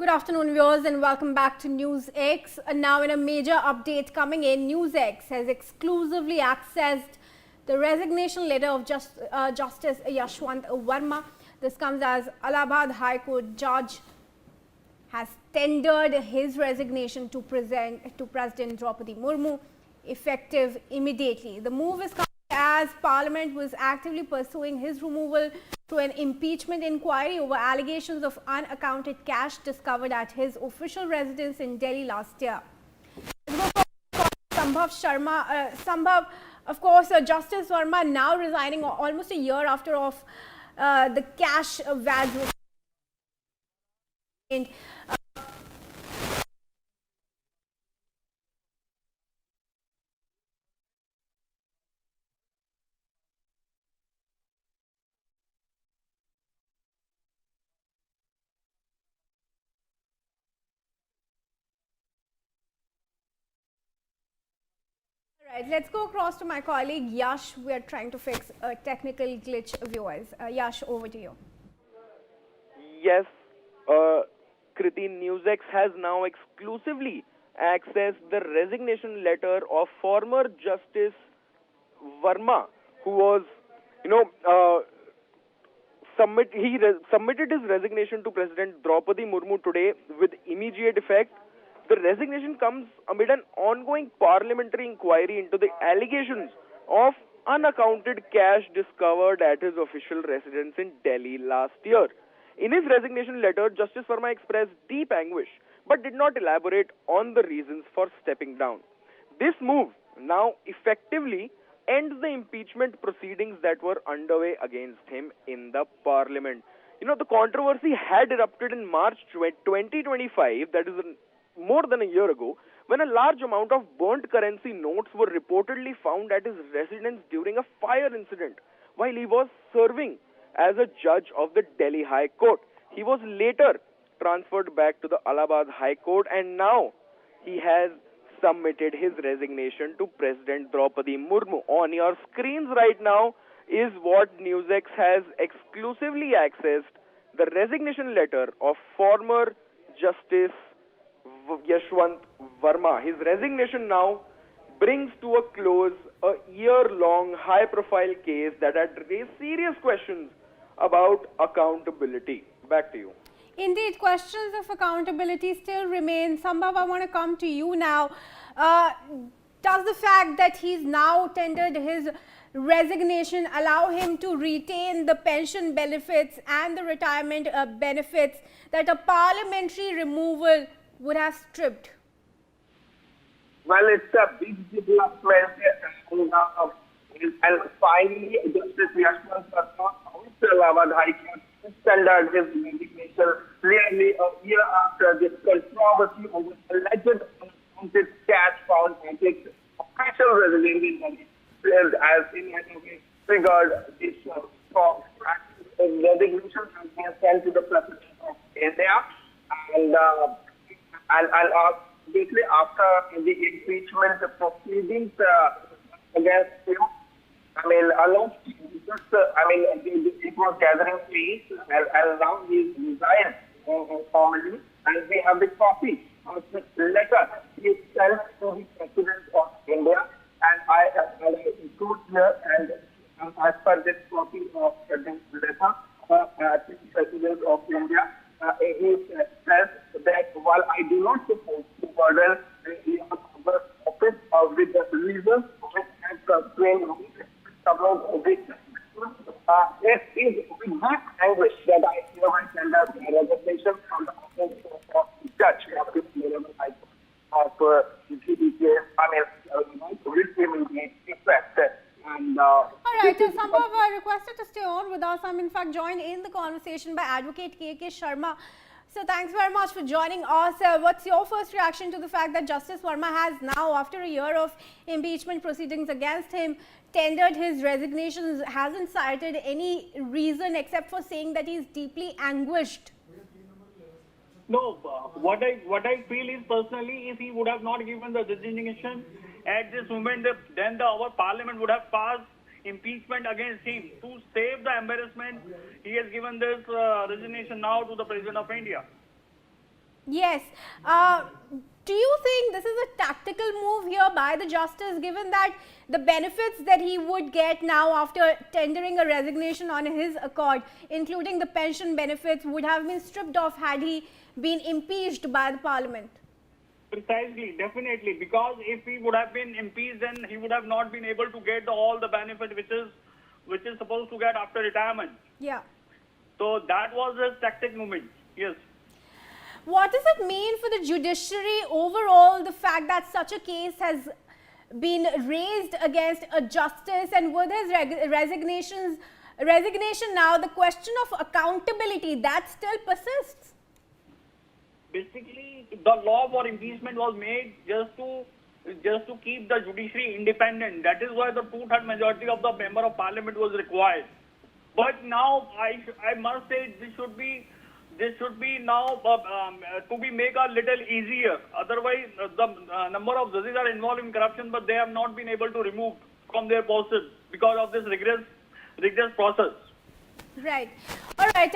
Good afternoon, viewers, and welcome back to NewsX. Now, in a major update coming in, NewsX has exclusively accessed the resignation letter of Justice Yashwant Varma. This comes as Allahabad High Court judge has tendered his resignation to President Droupadi Murmu, effective immediately. The move is coming as Parliament was actively pursuing his removal to an impeachment inquiry over allegations of unaccounted cash discovered at his official residence in Delhi last year. Sambhav, of course, Justice Varma now resigning almost a year after the cash vads was Right, let's go across to my colleague Yash. We are trying to fix a technical glitch, viewers. Yash, over to you. Yes, Kriti, NewsX has now exclusively accessed the resignation letter of former Justice Varma, who was, submitted his resignation to President Droupadi Murmu today with immediate effect. The resignation comes amid an ongoing parliamentary inquiry into the allegations of unaccounted cash discovered at his official residence in Delhi last year. In his resignation letter, Justice Varma expressed deep anguish but did not elaborate on the reasons for stepping down. This move now effectively ends the impeachment proceedings that were underway against him in the parliament. The controversy had erupted in March 2025, that is more than a year ago, when a large amount of burnt currency notes were reportedly found at his residence during a fire incident while he was serving as a judge of the Delhi High Court. He was later transferred back to the Allahabad High Court, and now he has submitted his resignation to President Droupadi Murmu. On your screens right now is what NewsX has exclusively accessed, the resignation letter of former Justice Yashwant Varma. His resignation now brings to a close a year-long high-profile case that had raised serious questions about accountability. Back to you. Indeed, questions of accountability still remain. Sambhav, I want to come to you now. Does the fact that he's now tendered his resignation allow him to retain the pension benefits and the retirement benefits that a parliamentary removal would have stripped? Well, it's a big development, and finally, Justice Yashwant Varma of the Allahabad High Court tendered his resignation clearly a year after this controversy over alleged unaccounted cash found at his official residence in Delhi. As in triggered this strong resignation has been sent to the President of India, and basically after the impeachment proceedings against him, it was gathering pace, and now he resigned formally, and we have the copy of the letter he sent to the President of India, and I include here, and as per this copy of the letter to the President of India, he says that while I do not suppose to burden the office with the reasons which have constrained some of this, it is with deep anguish that I hereby tender my resignation from the office of Judge of the High Court of Judiciary. With immediate effect. And all right, Sambhav, I requested to stay on with us. I'm in fact joined in the conversation by Advocate K.K. Sharma. So thanks very much for joining us. What's your first reaction to the fact that Justice Varma has now, after a year of impeachment proceedings against him, tendered his resignation, hasn't cited any reason except for saying that he's deeply anguished? No, what I feel is personally, if he would have not given the resignation at this moment, then our parliament would have passed impeachment against him. To save the embarrassment, he has given this resignation now to the President of India. Yes. Do you think this is a tactical move here by the justice, given that the benefits that he would get now after tendering a resignation on his accord, including the pension benefits, would have been stripped off had he been impeached by the parliament? Precisely, definitely, because if he would have been impeached, then he would have not been able to get all the benefit which is supposed to get after retirement. Yeah. So that was a tactic movement. Yes. What does it mean for the judiciary overall, the fact that such a case has been raised against a justice, and with his resignation now, the question of accountability, that still persists? Basically, the law for impeachment was made just to keep the judiciary independent. That is why the 2/3 majority of the member of parliament was required. But now I must say this should be now to be make a little easier. Otherwise, the number of judges are involved in corruption, but they have not been able to remove from their posts because of this rigorous process. Right. All right.